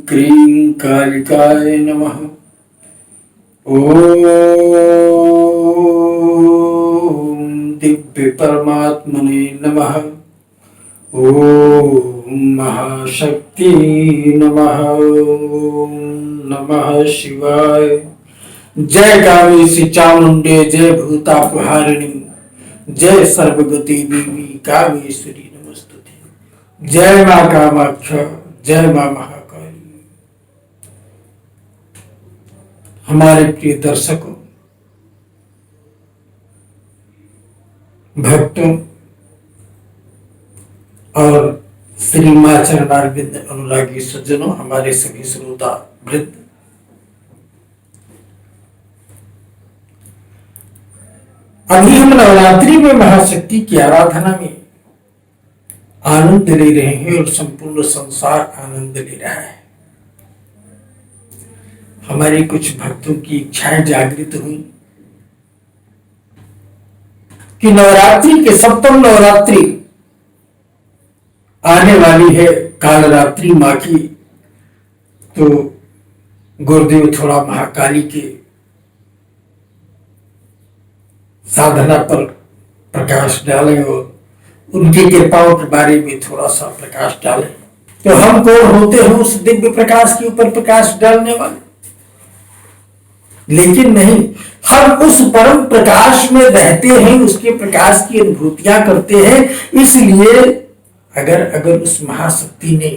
क्रीं कालिकाय नमः। ओम दिव्य परमात्मने नमः। ओम महाशक्ति नमः। ओम नमः शिवाय। जय कामेशी चामुंडे, जय भूतापहारिणी, जय सर्वगति देवी कामेश्वरी नमस्तुते। जय मां कामाख्या, जय मां महाकाली। हमारे प्रिय दर्शकों, भक्तों और श्री मां चरणारविंद अनुरागी सज्जनों, हमारे सभी श्रोता वृद्ध, अभी हम नवरात्रि में महाशक्ति की आराधना में आनंद ले रहे हैं और संपूर्ण संसार आनंद ले रहा है। हमारे कुछ भक्तों की इच्छाएं जागृत हुई कि नवरात्रि के सप्तम नवरात्रि आने वाली है, कालरात्रि मां की, तो गुरुदेव थोड़ा महाकाली के साधना पर प्रकाश डालें और उनकी कृपाओं के बारे में थोड़ा सा प्रकाश डालें। तो हम कौन होते हैं उस दिव्य प्रकाश के ऊपर प्रकाश डालने वाले? लेकिन नहीं, हम उस परम प्रकाश में रहते हैं, उसके प्रकाश की अनुभूतियां करते हैं। इसलिए अगर उस महाशक्ति ने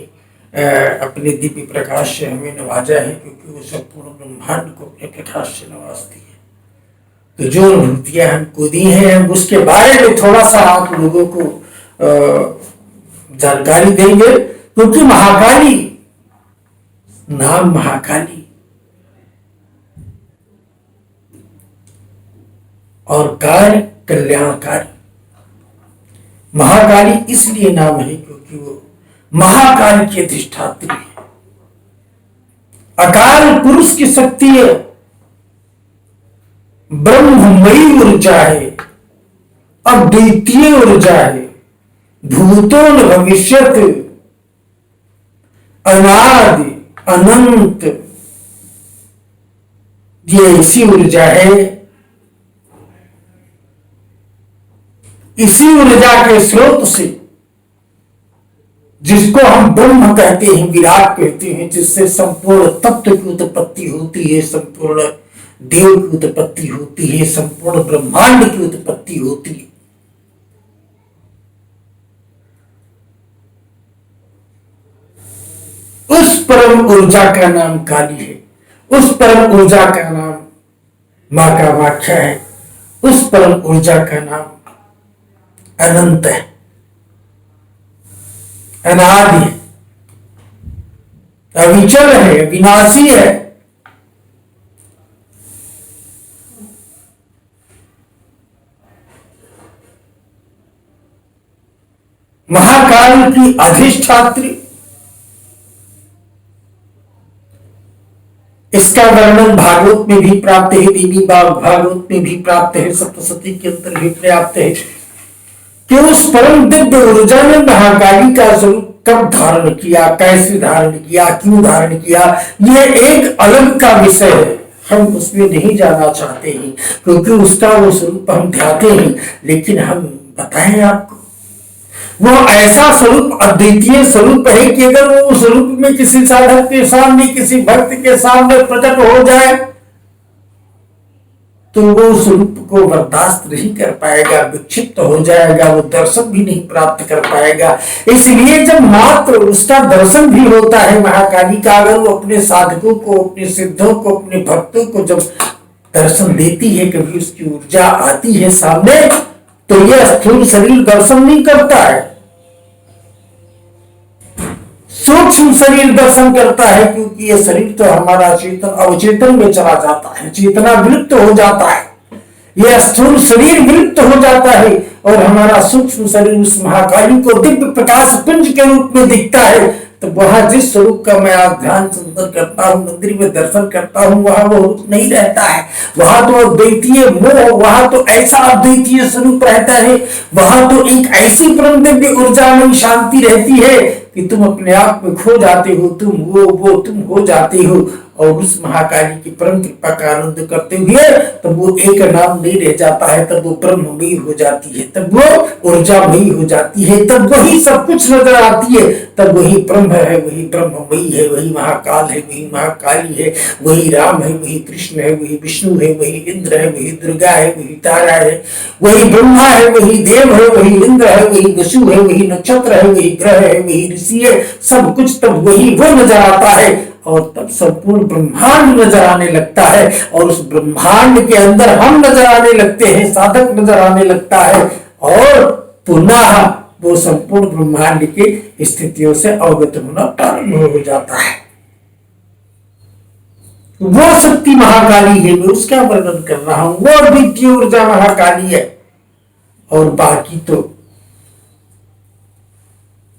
अपने दिव्य प्रकाश से हमें नवाजा है, क्योंकि वो संपूर्ण ब्रह्मांड को अपने प्रकाश से नवाजती है, तो जो अनुभूतियां हमको दी हैं, हम उसके बारे में थोड़ा सा आप लोगों को जानकारी देंगे। क्योंकि महाकाली, नाम महाकाली और कार्य कल्याणकारी। महाकाली इसलिए नाम है क्योंकि वो महाकाल की अधिष्ठात्री है, अकाल पुरुष की शक्ति है, ब्रह्ममयी ऊर्जा है, अद्वितीय ऊर्जा है, भूतों भविष्यत अनादि अनंत, ये ऐसी ऊर्जा है। इसी ऊर्जा के स्रोत से, जिसको हम ब्रह्म कहते हैं, विराट कहते हैं, जिससे संपूर्ण तत्व की उत्पत्ति होती है, संपूर्ण देव की उत्पत्ति होती है, संपूर्ण ब्रह्मांड की उत्पत्ति होती है। उस परम ऊर्जा का नाम काली है, उस परम ऊर्जा का नाम मां कामाख्या है, उस परम ऊर्जा का नाम अनंत है, अनादि है, अविचल है, विनाशी है। महाकाल की अधिष्ठात्री, इसका वर्णन भागवत में भी प्राप्त है, देवी भागवत में भी प्राप्त है, सप्तशती के अंदर भी प्राप्त है कि उस परम दिव्य ऊर्जा ने महाकाली का स्वरूप कब धारण किया, कैसे धारण किया, क्यों धारण किया, यह एक अलग का विषय है। हम उसमें नहीं जाना चाहते हैं, क्योंकि उसका वो स्वरूप हम ध्याते हैं। लेकिन हम बताएं आपको, वो ऐसा स्वरूप, अद्वितीय स्वरूप है कि अगर वो स्वरूप में किसी साधक के सामने, किसी भक्त के सामने प्रकट हो जाए, तो वो स्वरूप को बर्दाश्त नहीं कर पाएगा, विक्षिप्त हो जाएगा, वो दर्शन भी नहीं प्राप्त कर पाएगा। इसलिए जब मात्र उसका दर्शन भी होता है महाकाली का, अगर वो अपने साधकों को, अपने सिद्धों को, अपने भक्तों को जब दर्शन देती है, कभी उसकी ऊर्जा आती है सामने, तो यह स्थूल शरीर दर्शन नहीं करता है, सूक्ष्म शरीर दर्शन करता है। क्योंकि यह शरीर तो हमारा चेतन अवचेतन में चला जाता है, चेतना विलुप्त हो जाता है, यह स्थूल शरीर विलुप्त हो जाता है और हमारा सूक्ष्म शरीर उस महाकाली को दिव्य प्रकाश पुंज के रूप में दिखता है। तो वहां जिस स्वरूप का मैं आज ध्यान सुंदर करता हूँ, मंदिर में दर्शन करता हूँ, वहां वो रूप नहीं रहता है। वहां तो अद्वितीय मोह, वहां तो ऐसा अद्वितीय स्वरूप रहता है, वहां तो एक ऐसी परम दिव्य ऊर्जा में शांति रहती है कि तुम अपने आप में खो जाते हो, तुम वो तुम हो जाते हो, और उस महाकाली की परम कृपा का आनंद करते हुए तब वो एक नाम नहीं रह जाता है, तब वो ब्रह्ममयी हो जाती है, तब वो ऊर्जामयी हो जाती है, तब वही सब कुछ नजर आती है, तब वही ब्रह्म है, वही ब्रह्ममयी है, वही महाकाल है, वही महाकाली है, वही राम है, वही कृष्ण है, वही विष्णु है, वही इंद्र है, वही दुर्गा है, वही तारा है, वही ब्रह्मा है, वही देव है, वही इंद्र है, वही वसु है, वही नक्षत्र है, वही ग्रह है, वही ऋषि है, सब कुछ तब वही वो नजर आता है, और तब संपूर्ण ब्रह्मांड नजर आने लगता है, और उस ब्रह्मांड के अंदर हम नजर आने लगते हैं, साधक नजर आने लगता है, और पुनः वो संपूर्ण ब्रह्मांड की स्थितियों से अवगत होना प्रारंभ हो जाता है। वो शक्ति महाकाली है, मैं उसका वर्णन कर रहा हूं, वो अद्वितीय ऊर्जा महाकाली है। और बाकी तो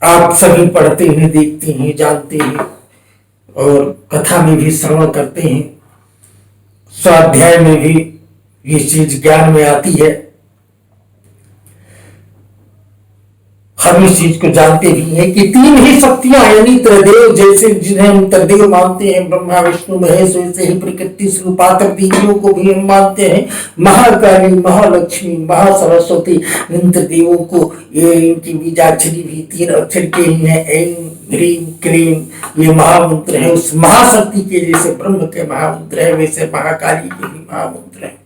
आप सभी पढ़ते हैं, देखते हैं, जानते हैं, और कथा में भी श्रवण करते हैं, स्वाध्याय में भी ये चीज ज्ञान में आती है। हम इस चीज को जानते भी हैं कि तीन ही शक्तियां यानी त्रदेव, जैसे जिन्हें हम त्रदेव मानते हैं, ब्रह्मा विष्णु महेश, वैसे ही प्रकृति स्वरूपात्र देवियों को भी हम मानते हैं, महाकाली, महालक्ष्मी, महासरस्वती। इन त्रदेवों को ये इनकी बीजाक्षरी भी तीन अक्षर के ही है, ऐं ह्रीं क्लीं, ये महामंत्र है। उस महाशक्ति के जैसे ब्रह्म के महामंत्र है, वैसे महाकाली के भी महामंत्र है।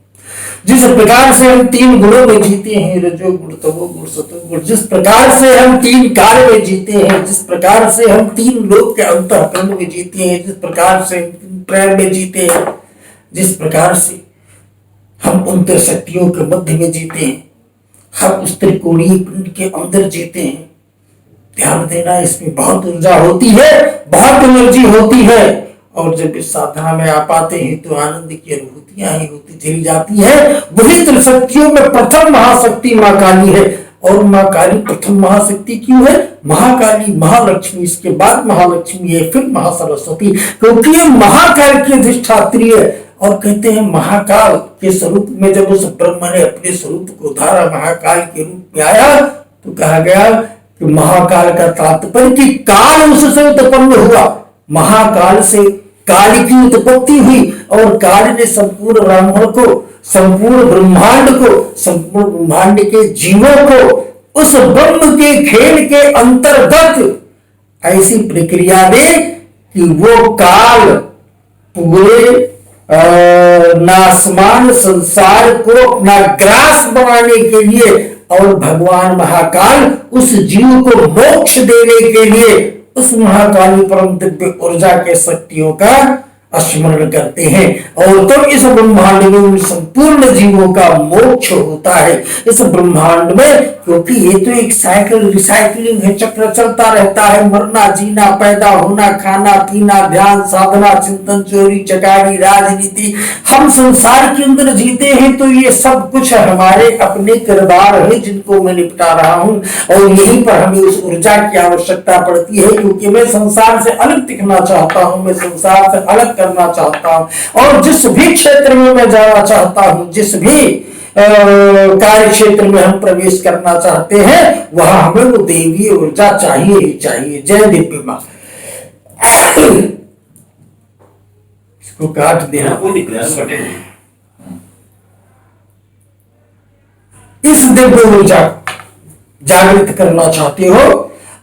जिस प्रकार से हम तीन गुणों में जीते हैं, रजोगुण, तमोगुण, सतोगुण, जिस प्रकार से हम तीन काल में जीते हैं, जिस प्रकार से हम तीन लोक के अंतःकरण में जीते हैं, जिस प्रकार से हम प्रेम में जीते हैं, जिस प्रकार से हम उन शक्तियों के मध्य में जीते हैं, हम उस त्रिकोणीय पिंड के अंदर जीते हैं। ध्यान देना, इसमें बहुत ऊर्जा होती है, बहुत एनर्जी होती है, और जब इस साधना में आ पाते हैं तो आनंद की अनुभूतियां ही होती चली जाती है। वही त्रिशक्तियों में प्रथम महाशक्ति माँ काली है। और माँ काली प्रथम महाशक्ति क्यों है? महाकाली, महालक्ष्मी, इसके बाद महालक्ष्मी है, फिर महासरस्वती, क्योंकि ये महाकाल की अधिष्ठात्री है। और कहते हैं महाकाल के स्वरूप में जब उस ब्रह्म ने अपने स्वरूप को धारा, महाकाल के रूप में आया, तो कहा गया कि महाकाल का तात्पर्य कि काल उससे उत्पन्न हुआ। महाकाल से काल की उत्पत्ति हुई, और काल ने संपूर्ण ब्राह्मण को, संपूर्ण ब्रह्मांड को, संपूर्ण ब्रह्मांड के जीवों को उस ब्रह्म के खेल के अंतर्गत ऐसी प्रक्रिया में कि वो काल पूरे नासमान संसार को अपना ग्रास बनाने के लिए, और भगवान महाकाल उस जीव को मोक्ष देने के लिए उस महाकाली परम दिव्य ऊर्जा के शक्तियों का स्मरण करते हैं, और तब इस ब्रह्मांड में संपूर्ण जीवों का मोक्ष होता है। इस ब्रह्मांड में, क्योंकि ये तो एक साइकिल, रिसाइकलिंग है, चक्र चलता रहता है, मरना, जीना, पैदा होना, खाना पीना, ध्यान, साधना, चिंतन, चोरी चकारी, राजनीति, हम संसार के अंदर जीते हैं। तो ये सब कुछ हमारे अपने किरदार है जिनको मैं निपटा रहा हूं, और यहीं पर हमें उस ऊर्जा की आवश्यकता पड़ती है, क्योंकि मैं संसार से अलग दिखना चाहता हूं, मैं संसार से अलग करना चाहता हूं, और जिस भी क्षेत्र में मैं जाना चाहता हूं, जिस भी कार्य क्षेत्र में हम प्रवेश करना चाहते हैं, वहां हमें वो देवी ऊर्जा चाहिए ही चाहिए। जय दिव्य मां। इसको काट देना, इस दिव्य ऊर्जा जागृत करना चाहते हो,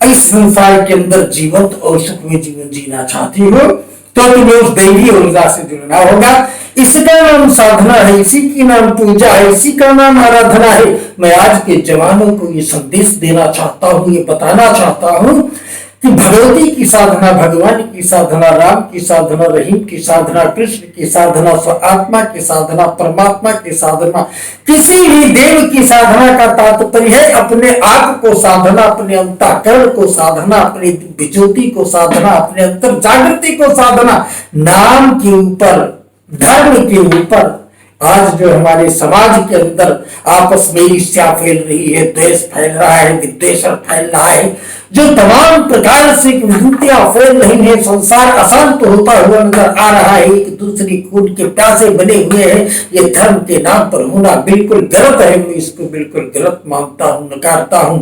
इस संसार के अंदर जीवंत और सुखमय जीवन जीना चाहते हो, तो तुम्हें उस दैवी ऊर्जा से जुड़ना होगा। इसका नाम साधना है, इसी की नाम पूजा है, इसी का नाम आराधना है। मैं आज के जवानों को ये संदेश देना चाहता हूँ, ये बताना चाहता हूँ कि भगवती की साधना, भगवान की साधना, राम की साधना, रहीम की साधना, कृष्ण की साधना, आत्मा की साधना, परमात्मा की साधना, किसी भी देव की साधना का तात्पर्य है अपने आप को साधना, अपने अंतःकरण को साधना, अपनी दिव्य ज्योति को साधना, अपने अंतर जागृति को साधना। नाम के ऊपर, धर्म के ऊपर आज जो हमारे समाज के अंदर आपस में ईर्ष्या फैल रही है, द्वेष फैल रहा है, विद्वेष फैल रहा है, जो तमाम प्रकार से विभूतियां फैल रही है, संसार अशांत होता हुआ नजर आ रहा है, एक दूसरी खून के प्यासे बने हुए हैं, ये धर्म के नाम पर होना बिल्कुल गलत है। मैं इसको बिल्कुल गलत मानता हूं, नकारता हूं,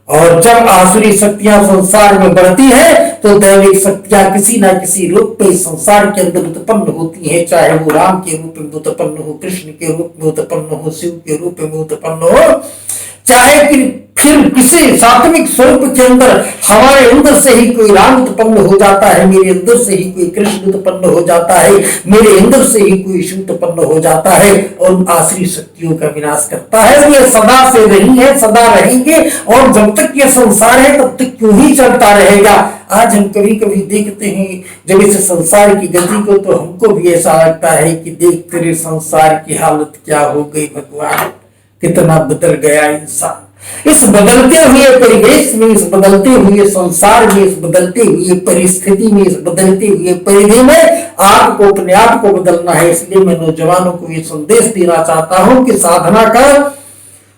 और जब आसुरी शक्तियां संसार में बढ़ती है तो दैविक शक्तियां किसी ना किसी रूप में संसार के अंदर उत्पन्न होती हैं, चाहे वो राम के रूप में उत्पन्न हो, कृष्ण के रूप में उत्पन्न हो, शिव के रूप में उत्पन्न हो, चाहे कि फिर किसी सात्विक स्वरूप के अंदर हमारे अंदर से ही कोई राम उत्पन्न हो जाता है, मेरे अंदर से ही कोई कृष्ण उत्पन्न हो जाता है, मेरे अंदर से ही कोई शिव उत्पन्न हो जाता है और आसुरी शक्तियों का विनाश करता है। ये सदा से रही है, सदा रहेंगे और जब तक ये संसार है तब तक क्यों ही चलता रहेगा। आज हम कभी कभी देखते हैं जब इस संसार की गति को तो हमको भी ऐसा लगता है कि देख तेरे संसार की हालत क्या हो गई भगवान, कितना बदल गया इंसान। इस बदलते हुए परिवेश में, इस बदलते हुए संसार में, इस बदलते हुए परिस्थिति में, इस बदलते हुए परिधि में आपको अपने आप को बदलना है। इसलिए मैं नौजवानों को ये संदेश देना चाहता हूं कि साधना का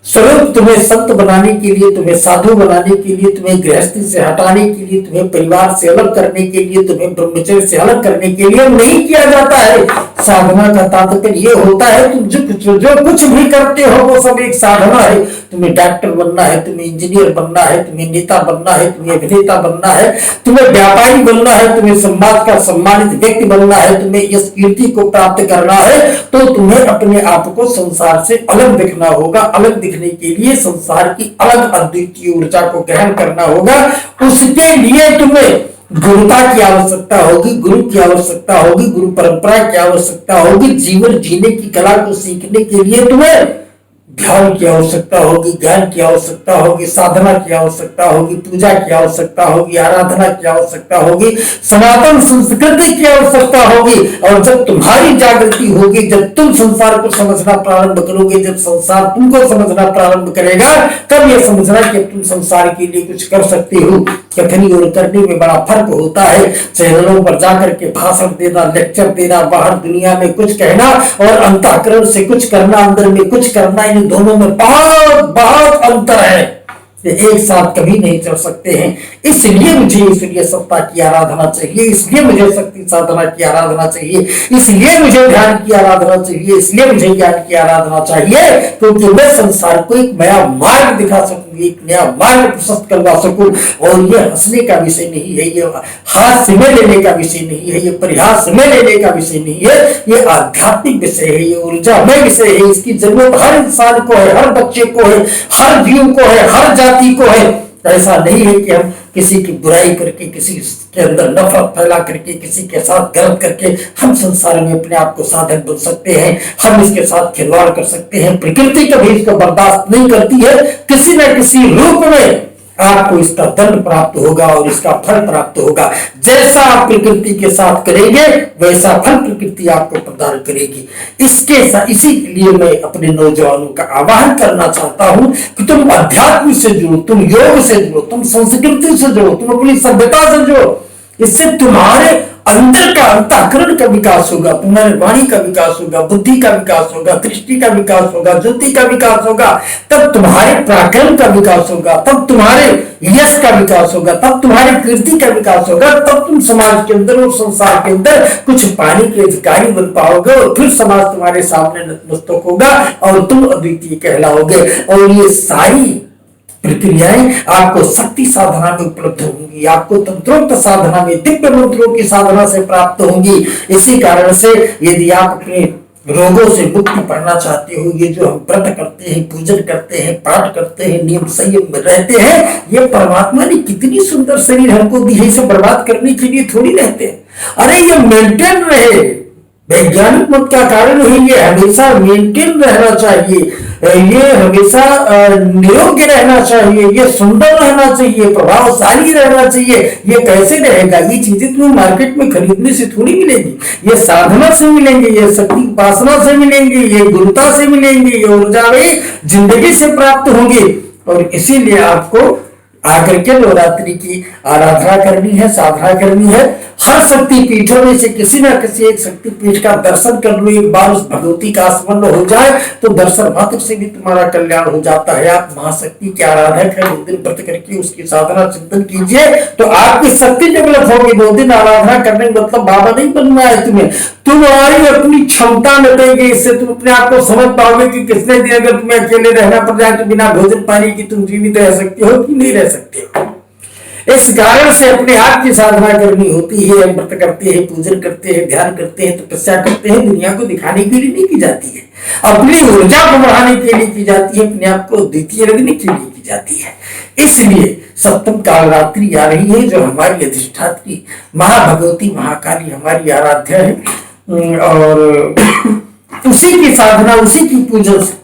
स्वरूप तुम्हें संत बनाने के लिए, तुम्हें साधु बनाने के लिए, तुम्हें गृहस्थी से हटाने के लिए, तुम्हें परिवार से अलग करने के लिए, तुम्हें ब्रह्मचर्य से अलग करने के लिए नहीं किया जाता है। साधना का तात्पर्य ये होता है तुम जो कुछ भी करते हो वो सब एक साधना है। तुम्हें डॉक्टर बनना है, तुम्हें इंजीनियर बनना है, तुम्हें नेता बनना है, तुम्हें अभिनेता बनना है, तुम्हें व्यापारी बनना है, तुम्हें समाज का सम्मानित व्यक्ति बनना है, तुम्हें इस कीर्ति को प्राप्त करना है, तो तुम्हें अपने आप को संसार से अलग दिखना होगा। अलग दिखने के लिए संसार की अलग अद्वितीय ऊर्जा को ग्रहण करना होगा। उसके लिए तुम्हें गुरुता की आवश्यकता होगी, गुरु की आवश्यकता होगी, गुरु परंपरा की आवश्यकता होगी। जीवन जीने की कला को सीखने के लिए तुम्हें ध्यान की आवश्यकता होगी, ज्ञान की आवश्यकता होगी, साधना की आवश्यकता होगी, पूजा की आवश्यकता होगी, आराधना की आवश्यकता होगी, सनातन संस्कृति की आवश्यकता होगी। और जब तुम्हारी जागृति होगी, जब तुम संसार को समझना प्रारंभ करोगे, जब संसार तुमको समझना प्रारंभ करेगा, तब यह समझना कि तुम संसार के लिए कुछ कर सकते हो। कथनी और करने में बड़ा फर्क होता है। चैनलों पर जाकर के भाषण देना, लेक्चर देना, बाहर दुनिया में कुछ कहना और अंतःकरण से कुछ करना, अंदर में कुछ करना, इन दोनों में बहुत बहुत अंतर है। एक साथ कभी नहीं चल सकते हैं। इसलिए मुझे ईश्वरीय सत्ता की आराधना चाहिए, इसलिए मुझे शक्ति साधना की आराधना चाहिए, इसलिए मुझे ध्यान की आराधना चाहिए, इसलिए मुझे ज्ञान की आराधना चाहिए, क्योंकि मैं संसार को एक नया मार्ग दिखा सकूं, एक नया मार्ग प्रशस्त करवा सकूं। और ये हंसने का विषय नहीं है, ये हास्य में लेने का विषय नहीं है, ये परिहास में लेने का विषय नहीं है, ये आध्यात्मिक विषय है, ये ऊर्जामय विषय है। इसकी जरूरत हर इंसान को है, हर बच्चे को है, हर जीव को है, हर जाति को है। ऐसा नहीं है कि हम किसी की बुराई करके, किसी के अंदर नफरत फैला करके, किसी के साथ गलत करके हम संसार में अपने आप को साधक बन सकते हैं, हम इसके साथ खिलवाड़ कर सकते हैं। प्रकृति कभी इसको बर्दाश्त नहीं करती है। किसी न किसी रूप में आपको इसका दंड प्राप्त होगा और इसका फल प्राप्त होगा। जैसा आप प्रकृति के साथ करेंगे वैसा फल प्रकृति आपको प्रदान करेगी। इसीलिए मैं अपने नौजवानों का आह्वान करना चाहता हूं कि तुम अध्यात्म से जुड़ो, तुम योग से जुड़ो, तुम संस्कृति से जुड़ो, तुम अपनी सभ्यता से जुड़ो। इससे तुम्हारे अंदर का अंतःकरण का विकास होगा, तुम्हारे वाणी का विकास होगा, बुद्धि का विकास होगा, दृष्टि का विकास होगा, ज्योति का विकास होगा, तब तुम्हारे पराक्रम का विकास होगा, तब तुम्हारे यश का विकास होगा, तब तुम्हारी कीर्ति का विकास होगा, तब तुम समाज के अंदर और संसार के अंदर कुछ पाने के अधिकारी बन पाओगे और फिर समाज तुम्हारे सामने नतमस्तक होगा और तुम अद्वितीय कहलाओगे। और ये सारी प्रक्रियाएं आपको शक्ति साधना में उपलब्ध होंगी, आपको तंत्रोक्त साधना में, दिव्य मंत्रों की साधना से प्राप्त होंगी। इसी कारण से यदि आप अपने रोगों से मुक्ति पाना चाहते हो, ये जो हम व्रत करते हैं, पूजन करते हैं, पाठ करते हैं, नियम संयम में रहते हैं, ये परमात्मा ने कितनी सुंदर शरीर हमको दी है, इसे बर्बाद करने के लिए थोड़ी रहते हैं। अरे ये मेंटेन रहे, वैज्ञानिक मत का कारण है, ये हमेशा मेंटेन रहना चाहिए, ये हमेशा निरोग्य रहना चाहिए, ये सुंदर रहना चाहिए, प्रभावशाली रहना चाहिए। ये कैसे रहेगा? ये चीजें तुम्हें मार्केट में खरीदने से थोड़ी मिलेंगी, ये साधना से मिलेंगे, ये शक्ति उपासना से मिलेंगे, ये गुरुता से मिलेंगे, ये ऊर्जा जिंदगी से प्राप्त होंगे। और इसीलिए आपको आकर के नवरात्रि की आराधना करनी है, साधना करनी है। हर शक्ति पीठों में से किसी न किसी एक शक्ति पीठ का दर्शन कर लो, एक बार उस भगवती का स्मरण हो जाए तो दर्शन मात्र से भी तुम्हारा कल्याण हो जाता है। आप महाशक्ति के आराधक है, 2 दिन व्रत करके उसकी साधना चिंतन कीजिए तो आपकी शक्ति डेवलप होगी। 2 दिन आराधना करने का मतलब बाबा नहीं बनना है तुम्हें, तुम्हारी अपनी क्षमता मिटेगी। इससे तुम अपने आप को समझ पाओगे कि कितने दिन अगर तुम्हें अकेले रहना पड़ जाए तो बिना भोजन पानी की तुम जीवित रह सकते हो कि नहीं रह सकते हो। इस कारण से अपने आप की साधना करनी होती है। व्रत करते हैं, पूजन करते हैं, ध्यान करते हैं, तपस्या करते हैं, दुनिया को दिखाने के लिए नहीं की जाती है, अपनी ऊर्जा को बढ़ाने के लिए की जाती है, अपने आप को द्वितीय रखने के लिए की जाती है। इसलिए सप्तम कालरात्रि आ रही है जो हमारी अधिष्ठात्री महाभगवती महाकाली हमारी आराध्य है और उसी की साधना, उसी की पूजन से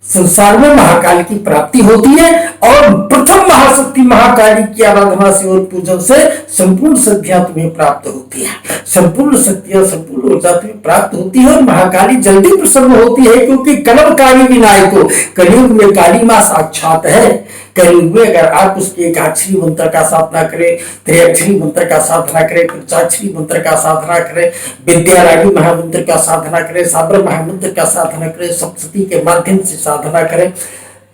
संसार में महाकाली की प्राप्ति होती है और प्रथम महाशक्ति महाकाली की आराधना से और पूजन से संपूर्ण सिद्धियां तुम्हें प्राप्त होती है, संपूर्ण शक्तियां, संपूर्ण ऊर्जा तुम्हें प्राप्त होती है और महाकाली जल्दी प्रसन्न होती है क्योंकि कलमकारी विनायको, कलयुग में काली मां साक्षात है। कलयुग में अगर आप उसके एकाक्षरी मंत्र का साधना करें, त्रिअक्षरी मंत्र का साधना करें, पंचाक्षरी मंत्र का साधना करें, विद्यारागी महामंत्र का साधना करें, साबर महामंत्र का साधना करें, सप्तशती के माध्यम से साधना करें,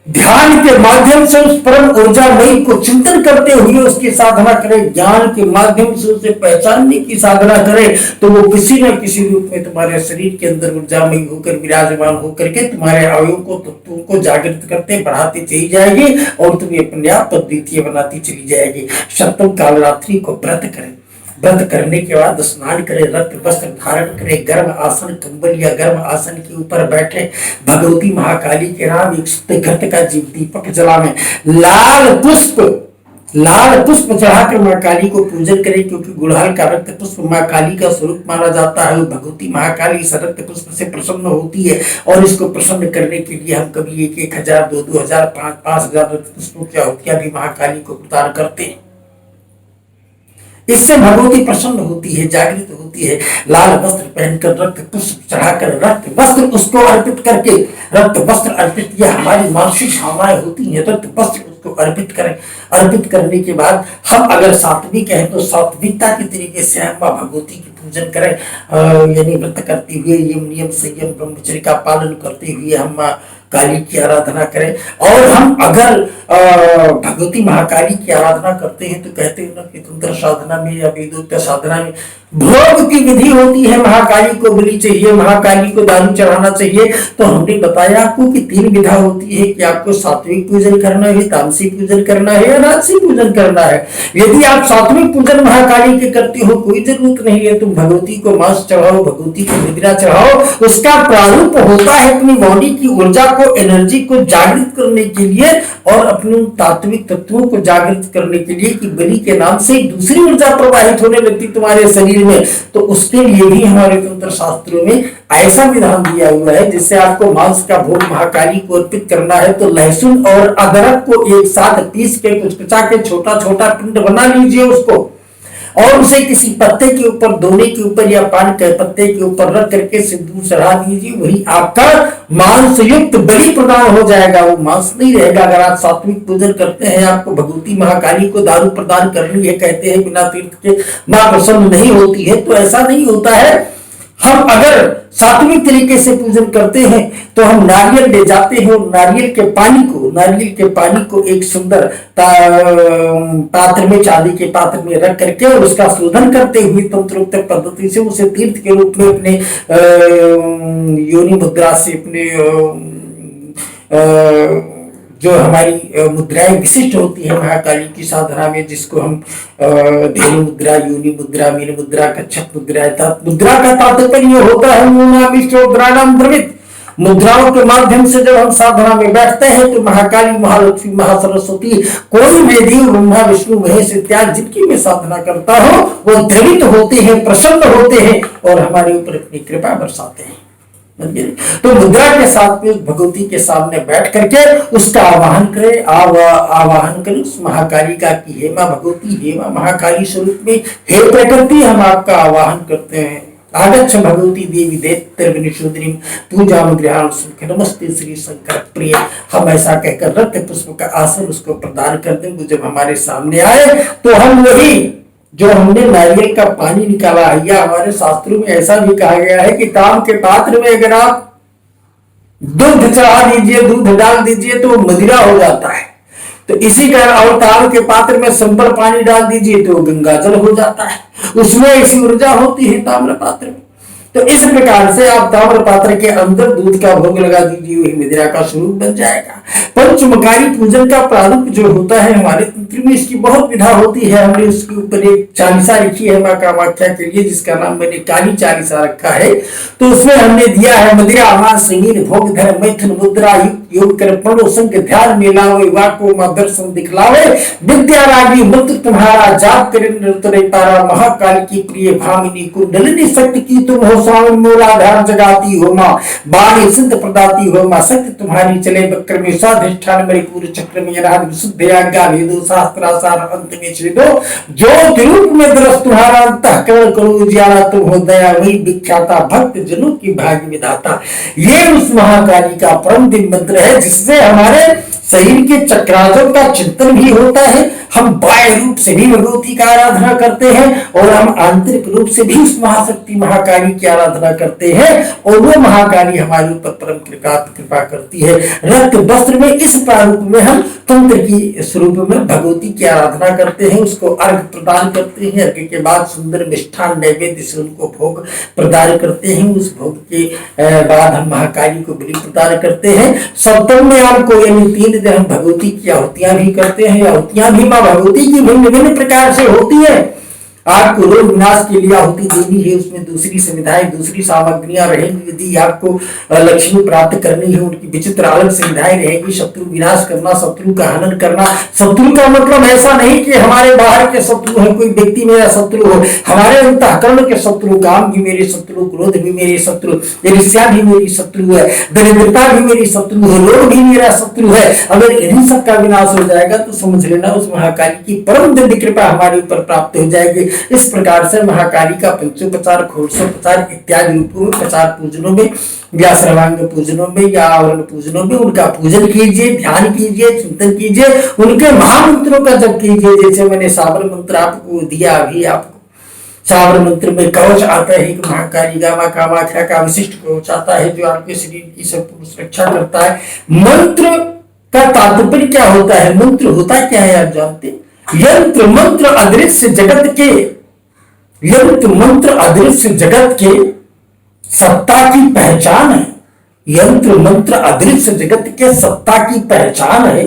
ध्यान के माध्यम से उस परम ऊर्जामयी को चिंतन करते हुए उसकी साधना करें, ज्ञान के माध्यम से उसे पहचानने की साधना करें तो वो किसी न किसी रूप में तुम्हारे शरीर के अंदर ऊर्जामयी होकर विराजमान होकर के तुम्हारे अवयवों को, तत्वों को जागृत करते बढ़ाती चली जाएगी और तुम्हें अपने आप अद्वितीय बनाती चली जाएगी। सप्तम कालरात्रि को व्रत करें, व्रत करने के बाद स्नान करें, रक्त वस्त्र धारण करें, गर्म आसन कंबल या गर्म आसन के ऊपर बैठे, भगवती महाकाली के नाम एक शुद्ध घृत का जीव दीपक जलावें, लाल पुष्प चढ़ाकर मां काली को पूजन करें क्योंकि गुड़हल का रक्त पुष्प मां काली का स्वरूप माना जाता है। भगवती महाकाली इस रक्त पुष्प से प्रसन्न होती है और इसको प्रसन्न करने के लिए हम कभी 1,000, 2,000, 5,000 रक्त पुष्पों की आहुतियां भी महाकाली को प्रदान करते हैं। इससे भगवती प्रसन्न होती है, जागृत होती है। लाल वस्त्र पहनकर, रक्त पुष्प चढ़ाकर, रक्त वस्त्र उसको अर्पित करके, रक्त वस्त्र अर्पित यह हमारी मानसिक भावनाएं होती हैं, रक्त वस्त्र उसको अर्पित करें। अर्पित करने के बाद हम अगर सात्विक हैं तो सात्विकता के तरीके से हम मां भगवती की पूजन करें, यानी व्रत करते हुए, यम नियम संयम ब्रह्मचर्य का पालन करते हुए हम मां काली की आराधना करें। और हम अगर भगवती महाकाली की आराधना करते हैं तो कहते हैं ना कि तंत्र साधना में या वेदोक्त साधना में भोग की विधि होती है, महाकाली को बलि चाहिए, महाकाली को दारू चढ़ाना चाहिए। तो हमने बताया आपको कि 3 विधा होती है कि आपको सात्विक पूजन करना है, तामसिक पूजन करना है या राजसिक पूजन करना है। यदि आप सात्विक पूजन महाकाली के करते हो कोई जरूरत नहीं है, तुम भगवती को मांस चढ़ाओ, भगवती को निद्रा चढ़ाओ, उसका प्रारूप होता है अपनी बॉडी की ऊर्जा को, एनर्जी को जागृत करने के लिए और अपने तात्विक तत्वों को जागृत करने के लिए कि बलि के नाम से दूसरी ऊर्जा प्रवाहित होने लगती तुम्हारे शरीर में। तो उसके लिए भी हमारे तंत्र शास्त्रों में ऐसा विधान दिया हुआ है जिससे आपको मांस का भोग महाकाली को अर्पित करना है तो लहसुन और अदरक को एक साथ पीस के कुचकुचा के छोटा छोटा पिंड बना लीजिए उसको और उसे किसी पत्ते के ऊपर, दोने के ऊपर या पान के पत्ते के ऊपर रख करके सिंदूर चढ़ा दीजिए। वही आपका मांस युक्त बलि प्रदान हो जाएगा, वो मांस नहीं रहेगा। अगर आप सात्विक पूजन करते हैं, आपको भगवती महाकाली को दारू प्रदान करनी है, कहते हैं बिना तीर्थ के मां प्रसन्न नहीं होती है, तो ऐसा नहीं होता है। हम अगर सात्विक तरीके से पूजन करते हैं तो हम नारियल ले जाते हैं और नारियल के पानी को एक सुंदर पात्र में, चांदी के पात्र में रख करके और उसका शोधन करते हुए तंत्रोक्त पद्धति से उसे तीर्थ के रूप में अपने योनि मुद्रा से, अपने जो हमारी मुद्राएं विशिष्ट होती है महाकाली की साधना में, जिसको हम धेनु मुद्रा, योनि मुद्रा, मीन मुद्रा, कच्छप मुद्रा का तात्पर्य होता है मुद्राओं के माध्यम से जब हम साधना में बैठते हैं तो महाकाली, महालक्ष्मी, महासरस्वती, कोई भी देव, ब्रह्मा विष्णु महेश इत्यादि जिनकी मैं साधना करता हूँ वो द्रवित होते हैं, प्रसन्न होते हैं और हमारे ऊपर अपनी कृपा बरसाते हैं। तो मुद्रा के साथ में भगवती के सामने बैठ करके उसका आवाहन करें, आवाहन करें उस महाकाली का कि हे मां भगवती, हे मां महाकाली स्वरूप में, हे प्रकृति, हम आपका आवाहन करते हैं, आगच्छ भगवती देवी दैत्यर्विनिशोधनी पूजा गृहाण सुख नमस्ते श्री शंकर प्रिय। हम ऐसा कहकर रक्त पुष्प का आसन उसको प्रदान कर दें। वो जब हमारे सामने आए तो हम वही जो हमने नारियल का पानी निकाला है, या हमारे शास्त्रों में ऐसा भी कहा गया है कि ताम के पात्र में अगर आप दूध चढ़ा दीजिए, दूध डाल दीजिए तो मदिरा हो जाता है। तो इसी कारण और ताम के पात्र में संबर पानी डाल दीजिए तो गंगा जल हो जाता है। उसमें ऐसी ऊर्जा होती है ताम्र पात्र में। तो इस प्रकार से आप ताम्र पात्र के अंदर दूध का भोग लगा दीजिए, वही मदिरा का स्वरूप बन जाएगा। पंचमकारी पूजन का प्रारूप जो होता है हमारे तंत्र में, इसकी बहुत विधा होती है। हमने उसके ऊपर एक चालीसा लिखी है माँ कामाख्या के लिए, जिसका नाम मैंने काली चालीसा रखा है। तो उसमें हमने दिया है मदिरा मां संगीन भोग धर मैथुन मुद्रा योग कर पढ़ो संग ध्यान मिलावे वाको मां दर्शन दिखलावे विद्या रागी मंत्र तुम्हारा जाप करे निरंतर तारा महाकाल की प्रिय भामिनी कुंडलिनी शक्ति की तुम हो स्वामी मूलाधार जगाती हो मां बाणी सिद्ध प्रदाती हो मां शक्ति तुम्हारी चले वक्र में स्वाधिष्ठान मेरे पूरे चक्र में राग विशुद्ध आज्ञा वेदो शास्त्रासार अंत में छेदो जो रूप में दरस तुम्हारा अंतःकरण करो उजियारा तुम हो दया वही विख्याता भक्त जनों की भाग्य विधाता। ये उस महाकाली का परम दिव्य मंत्र है जिससे हमारे शरीर के चक्राजों का चिंतन भी होता है। हम बाह्य रूप से भी भगवती का आराधना करते हैं और हम आंतरिक रूप से भी उस महाशक्ति महाकाली की आराधना करते हैं और वो महाकाली हमारे ऊपर परम कृपा करती है। रक्त वस्त्र में इस प्रारूप में हम तंत्र की स्वरूप में भगवती की आराधना करते हैं, उसको अर्घ प्रदान करते हैं। अर्घ के बाद सुंदर मिष्ठान नैवेद्य से उनको भोग प्रदान करते हैं। उस भोग के बाद हम महाकाली को बलि प्रदान करते हैं। सप्तम में आपको यानी 3 दिन हम भगवती की आहुतियां भी करते हैं। आहुतियां भी मां भगवती की भिन्न भिन्न प्रकार से होती है। आपको रोग विनाश के लिए आहुति देनी है, उसमें दूसरी सुविधाएं दूसरी सामग्रियां रहेंगी। यदि आपको लक्ष्मी प्राप्त करनी है, उनकी विचित्र अलग सुविधाएं रहेंगी। शत्रु विनाश करना, शत्रु का हनन करना। शत्रु का मतलब ऐसा नहीं कि हमारे बाहर के शत्रु है, कोई व्यक्ति मेरा शत्रु हो। हमारे अंतःकरण के शत्रु, काम भी मेरे शत्रु, क्रोध भी मेरे शत्रु, ईर्ष्या भी मेरी शत्रु है, दरिद्रता भी मेरी शत्रु है, रोग भी मेरा शत्रु है। अगर इन्हीं सब का विनाश हो जाएगा तो समझ लेना उस महाकाली की परम दिव्य कृपा हमारे ऊपर प्राप्त हो जाएगी। इस प्रकार से महाकाली का पंचोपचार, घोड़सोपचार इत्यादि रूपों में, प्रचार पूजनों में या सर्वांग पूजनों में या आवरण पूजनों में उनका पूजन कीजिए, ध्यान कीजिए, चिंतन कीजिए, उनके महामंत्रों का जप कीजिए। जैसे मैंने साबर मंत्र आपको दिया, अभी आपको साबर मंत्र में कवच आता है, महाकाली गामा कामाख्या का विशिष्ट कवच आता है जो आपके शरीर की संपूर्ण सुरक्षा करता है। मंत्र का तात्पर्य क्या होता है? मंत्र होता क्या है आप जानते हैं? यंत्र मंत्र अदृश्य जगत के, यंत्र मंत्र अदृश्य जगत के सत्ता की पहचान है। यंत्र मंत्र अदृश्य जगत के सत्ता की पहचान है।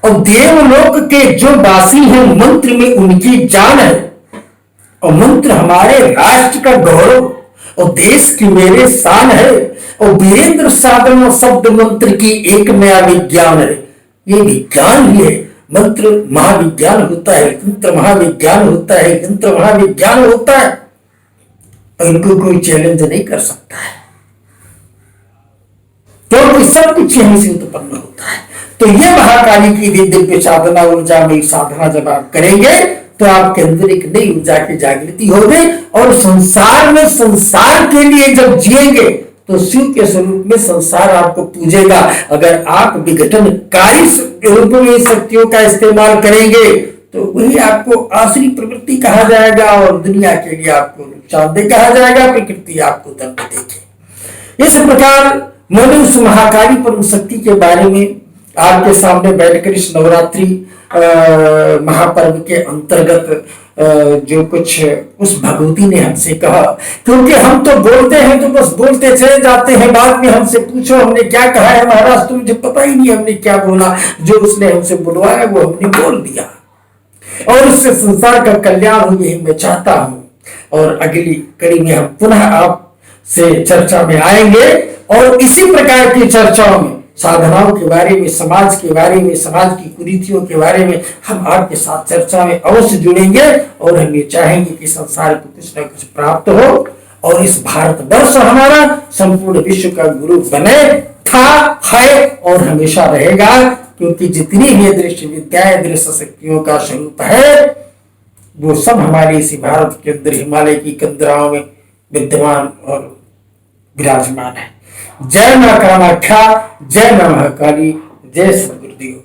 और देवलोक के जो वासी हैं मंत्र में उनकी जान है। और मंत्र हमारे राष्ट्र का गौरव और देश की मेरे शान है। और वीरेंद्र साधन और शब्द मंत्र की एक नया विज्ञान है। ये विज्ञान ही है। मंत्र महाविज्ञान होता है, तंत्र महाविज्ञान होता है, यंत्र महाविज्ञान होता है। इनको कोई चैलेंज नहीं कर सकता है, क्योंकि सब कुछ यहीं से उत्पन्न होता है। तो ये महाकाली की दिव्य साधना ऊर्जा में साधना जब आप करेंगे तो आपके अंदर एक नई ऊर्जा की जागृति होगी और संसार में संसार के लिए जब जिएंगे तो शिव के स्वरूप में संसार आपको पूजेगा। अगर आप विघटनकारी रूप में शक्तियों का इस्तेमाल करेंगे तो वही आपको आसुरी प्रवृत्ति कहा जाएगा और दुनिया के लिए आपको नुकसानदेह कहा जाएगा। प्रकृति आपको दंड देगी। इस प्रकार मैंने उस महाकाली परम शक्ति के बारे में आपके सामने बैठकर इस नवरात्रि महापर्व के अंतर्गत जो कुछ उस भगवती ने हमसे कहा, क्योंकि हम तो बोलते हैं तो बस बोलते चले जाते हैं, बाद में हमसे पूछो हमने क्या कहा है महाराज, तो मुझे पता ही नहीं हमने क्या बोला। जो उसने हमसे बुलवाया वो हमने बोल दिया और उससे संसार का कल्याण हो, यही मैं चाहता हूं। और अगली कड़ी में हम पुनः आपसे चर्चा में आएंगे और इसी प्रकार की चर्चाओं में साधनाओं के बारे में, समाज के बारे में, समाज की कुरीतियों के बारे में हम आपके साथ चर्चा में अवश्य जुड़ेंगे। और हम ये चाहेंगे कि संसार को कुछ न कुछ प्राप्त हो और इस भारतवर्ष हमारा संपूर्ण विश्व का गुरु बने, था, है और हमेशा रहेगा। क्योंकि जितनी भी दृश्य विद्या, दृश्य शक्तियों का स्वरूप है वो सब हमारे इसी भारत के अंदर हिमालय की कंदराओं में विद्यमान और विराजमान है। जय मां कामाख्या, जय मां महाकाली, जय श्री गुरुदेव।